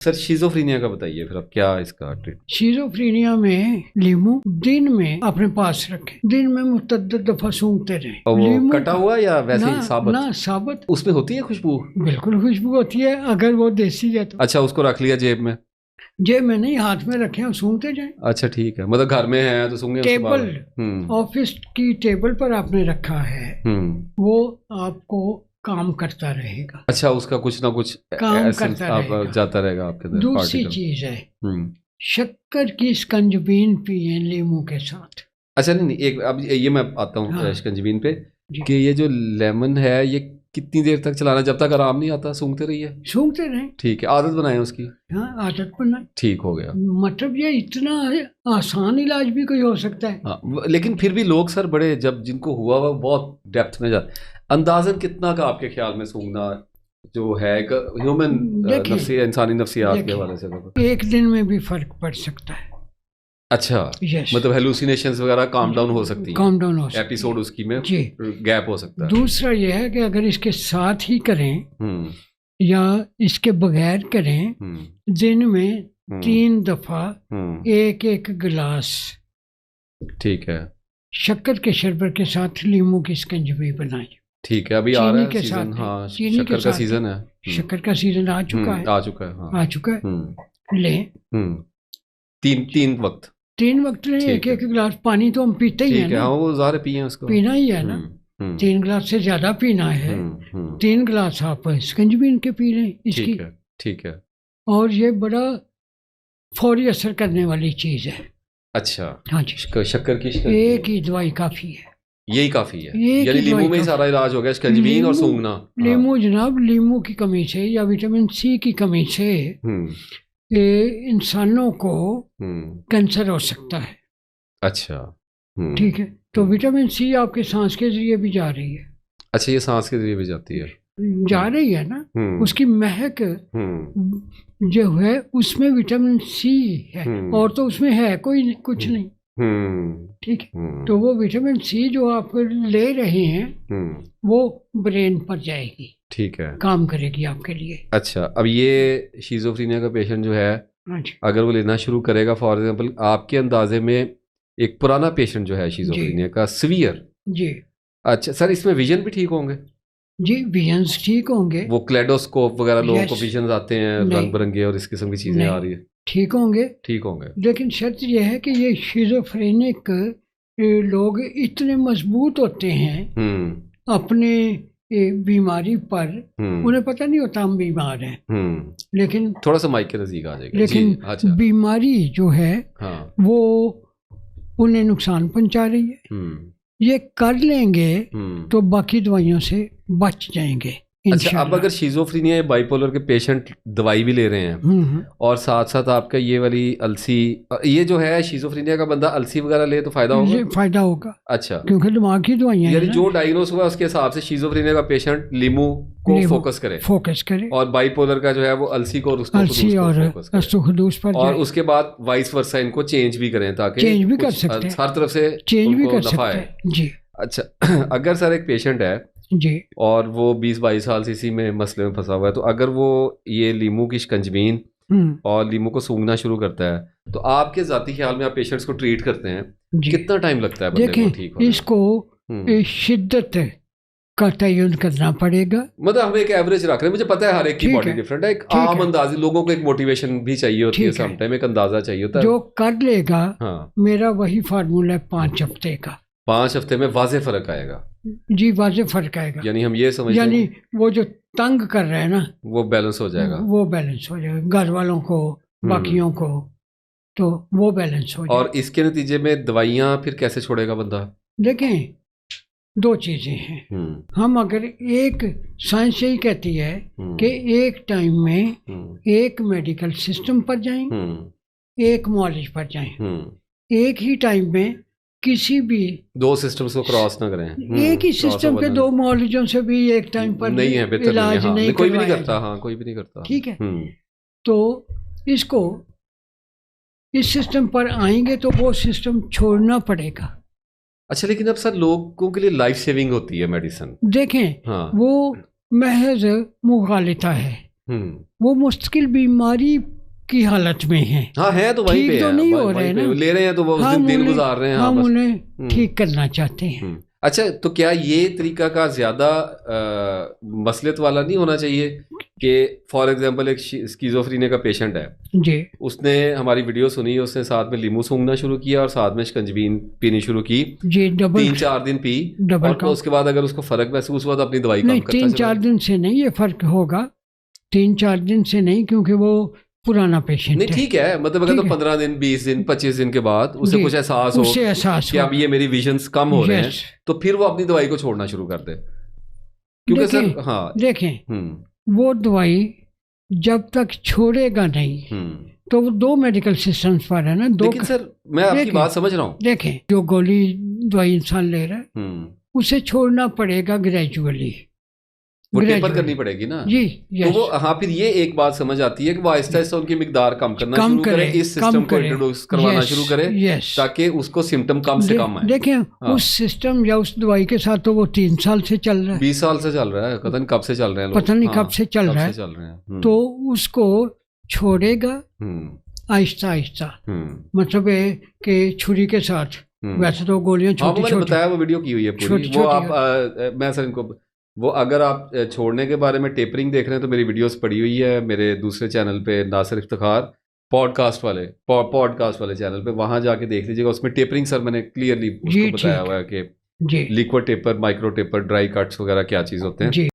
Sir शिजोफ्रीनिया का बताइए फिर, अब क्या इसका ट्रीटमेंट? शिजोफ्रीनिया में लीमू दिन में अपने पास रखें, दिन में मुतअद्दिद दफा सूंघते रहें। और वो लीमू कटा हुआ या वैसे ही साबुत? ना साबुत। उसमें होती है खुशबू? बिल्कुल खुशबू होती है, अगर वो देसी है तो। अच्छा, उसको रख लिया जेब में? जेब में नहीं, हाथ में रखें और सूंघते जाएं। अच्छा ठीक है, मतलब घर में है तो सूंघे उसके बाद। टेबल, ऑफिस की टेबल पर आपने रखा है, वो आपको काम करता रहेगा। अच्छा, उसका कुछ ना कुछ काम करता रहेगा, जाता रहेगा आपके अंदर। दूसरी चीज है, शक्कर की स्कंजबीन पिए लीमू के साथ। अच्छा नहीं, एक अब ये मैं आता हूँ स्कंजबीन पे कि ये जो लेमन है ये कितनी देर तक चलाना, जब तक आराम नहीं आता? सूंघते रहिए, सूंघते रहें। ठीक है, आदत बनाए उसकी। हाँ, आदत बनाए, ठीक हो गया। मतलब ये इतना आसान इलाज भी कोई हो सकता है। हाँ, लेकिन फिर भी लोग सर बड़े, जब जिनको हुआ हुआ बहुत डेप्थ में जाते, अंदाजन कितना का आपके ख्याल में सूंघना जो है एक ह्यूमन नफ्सी, इंसानी नफ्सियात के हवाले से? एक दिन में भी फर्क पड़ सकता है। अच्छा, मतलब हेलुसिनेशंस वगैरह काम डाउन हो सकती है, काम डाउन हो सकती है, एपिसोड उसकी में गैप हो सकता है। दूसरा यह है कि अगर इसके साथ ही करें या इसके बगैर करें, दिन में 3 दफा 1-1 गिलास, ठीक है, शक्कर के शरबत के साथ लीमू की शिकंजी बनाएं। ठीक है, अभी आ रहा है सीजन। हाँ, शक्कर का सीजन है, शक्कर का सीजन आ चुका है, आ चुका है। ले 3 वक्त, 3 वक्त में 1-1 गिलास पानी तो हम पीते ही हैं ना। हाँ, वो ज़्यादा पिए उसको, पीना ही है ना। 3 गिलास से ज्यादा पीना है। 3 गिलास आप शिकंजी के पी लें इसकी। ठीक है। और ये बड़ा फौरी असर करने वाली चीज है। अच्छा, हाँ जी, शक्कर की एक ही दवाई काफी है, यही काफी है, यानी लीमू में ही सारा इलाज हो गया, शिकंजी और सूंघना। लीमू जनाब, लीमू की कमी से या विटामिन सी की कमी से इंसानों को कैंसर हो सकता है। अच्छा, ठीक है, तो विटामिन सी आपके सांस के जरिए भी जा रही है। अच्छा, ये सांस के जरिए भी जाती है, जा रही है ना। उसकी महक जो है उसमें विटामिन सी है, और तो उसमें है कोई कुछ नहीं। ठीक है, तो वो विटामिन सी जो आप ले रहे हैं वो ब्रेन पर जाएगी, ठीक है, काम करेगी आपके लिए। अच्छा, अब ये शिज़ोफ्रेनिया का पेशेंट जो है, अगर वो लेना शुरू करेगा, फॉर एग्जांपल आपके अंदाजे में एक पुराना पेशेंट जो है शिज़ोफ्रेनिया का सीवियर जी, अच्छा सर, इसमें विजन भी ठीक होंगे? जी, विजन्स ठीक होंगे। वो क्लेडोस्कोप वगैरह लोगों को विजन आते हैं रंग बिरंगे और इस किस्म की चीजें आ रही है, ठीक होंगे। लेकिन शर्त यह है कि ये शिज़ोफ्रेनिक लोग इतने मजबूत होते हैं अपने बीमारी पर, उन्हें पता नहीं होता हम बीमार हैं, लेकिन थोड़ा सा माइक के नजदीक आ जाएगा, लेकिन बीमारी जो है वो उन्हें नुकसान पहुंचा रही है। ये कर लेंगे तो बाकी दवाइयों से बच जाएंगे। अच्छा, अब अगर शिज़ोफ्रेनिया या बाइपोलर के पेशेंट दवाई भी ले रहे हैं और साथ साथ आपका ये वाली अलसी, ये जो है शिज़ोफ्रेनिया का बंदा अलसी वगैरह ले तो फायदा होगा? फायदा होगा। अच्छा, क्योंकि दिमाग की दवाइयां, यानी जो डायग्नोस हुआ उसके हिसाब से शिज़ोफ्रेनिया का पेशेंट लीमू को फोकस करे और बाइपोलर का जो है वो अलसी को और उसके बाद वाइस वर्सा इनको चेंज भी करें, ताकि चेंज भी कर सकते हैं, हर तरफ से चेंज भी कर सकते हैं जी। अच्छा, अगर सर एक पेशेंट है जी और वो 20-22 साल से इसी में मसले में फंसा हुआ है, तो अगर वो ये लीमू की शिकंजबीन और लीमू को सूंघना शुरू करता है, तो आपके जाती ख्याल में आप पेशेंट्स को ट्रीट करते हैं, कितना टाइम लगता है बंदे को ठीक होने? इसको शिद्दत का तयन करना पड़ेगा, मतलब हम एक एवरेज रख रहे हैं, मुझे पता है हर एक की बॉडी डिफरेंट है, एक आम अंदाजे लोगों को एक मोटिवेशन भी चाहिए होती है, सम टाइम एक अंदाजा चाहिए होता है। जो कर लेगा, मेरा वही फार्मूला है 5 हफ्ते का, 5 हफ्ते में वाज़े फर्क आएगा जी, वाज़े फर्क आएगा। यानी हम ये समझ, यानी वो जो तंग कर रहे हैं ना वो बैलेंस हो जाएगा, घर वालों को, बाकियों को, तो वो बैलेंस हो जाएगा। और इसके नतीजे में दवाइयाँ फिर कैसे छोड़ेगा बंदा? देखें, 2 चीजें हैं। हम अगर एक साइंस यही कहती है कि एक टाइम में एक मेडिकल सिस्टम पर जाएं, एक मॉलेज पर जाएं, एक ही टाइम में किसी भी 2 सिस्टम्स को क्रॉस ना करें। एक ही सिस्टम के 2 मॉलेजों से भी एक टाइम पर नहीं है, बेहतर इलाज नहीं, कोई भी नहीं करता। हाँ, कोई भी नहीं करता, ठीक है। तो इसको इस सिस्टम पर आएंगे तो वो सिस्टम छोड़ना पड़ेगा। अच्छा, लेकिन अब सर लोगों के लिए लाइफ सेविंग होती है मेडिसिन, देखें, वो महज मुगालिता है, वो मुश्किल बीमारी की हालत में है। हाँ है तो वहीं पे तो नहीं हो रहे ना, ले रहे हैं तो वो उस दिन गुजार रहे हैं। हम उन्हें ठीक करना चाहते हैं। अच्छा, तो क्या ये तरीका का ज्यादा मसलियत वाला नहीं होना चाहिए कि फॉर एग्जांपल एक स्किज़ोफ्रेनिया का पेशेंट है जी, उसने हमारी वीडियो सुनी, उसने साथ में लीमू सूंघना शुरू किया और साथ में शिकंजबीन पीनी शुरू की जी, 3-4 दिन पी, और तो उसके बाद अगर उसको फर्क महसूस हुआ तो अपनी दवाई कम करता 3-4 दिन से नहीं ये फर्क होगा, 3-4 दिन से नहीं, क्योंकि वो पुराना पेशेंट नहीं ठीक है, मतलब अगर तो 15 दिन 20 दिन 25 दिन के बाद उसे कुछ एहसास हो कि अब ये मेरी विजन्स कम हो रहे हैं, तो फिर वो अपनी दवाई को छोड़ना शुरू कर दे। क्योंकि सर हाँ देखें वो दवाई जब तक छोड़ेगा नहीं तो वो 2 मेडिकल सिस्टम्स पर है ना, 2। लेकिन सर मैं आपकी बात समझ रहा हूँ। देखें जो गोली दवाई इंसान ले रहा है उसे छोड़ना पड़ेगा ग्रेजुअली, वो टेपर करनी पड़ेगी ना जी। तो वो हाँ फिर ये एक बात समझ आती है कि वो आहिस्ता आहिस्ता उनकी मिकदार कम करना शुरू करे, इस सिस्टम को इंट्रोड्यूस करवाना शुरू करे ताकि उसको सिम्टम कम से कम आए। देखें उस सिस्टम या उस दवाई के साथ तो वो 3 साल से चल रहा है, 20 साल से चल रहा है, पता नहीं कब से चल रहे हैं, पता नहीं कब से चल रहा है। तो उसको छोड़ेगा आहिस्ता आहिस्ता, मतलब कि छुरी के साथ। वैसे तो गोलियां छोटी छोटी बताया, वो वीडियो की हुई है पूरी, वो आप मैं सर इनको वो अगर आप छोड़ने के बारे में टेपरिंग देख रहे हैं तो मेरी वीडियोस पड़ी हुई है मेरे दूसरे चैनल पे, नासिर इफ्तिखार पॉडकास्ट वाले चैनल पे, वहां जाके देख लीजिएगा। उसमें टेपरिंग सर मैंने क्लियरली उसको बताया हुआ है कि liquid taper, micro taper, dry cuts वगैरह क्या चीज़ होते हैं।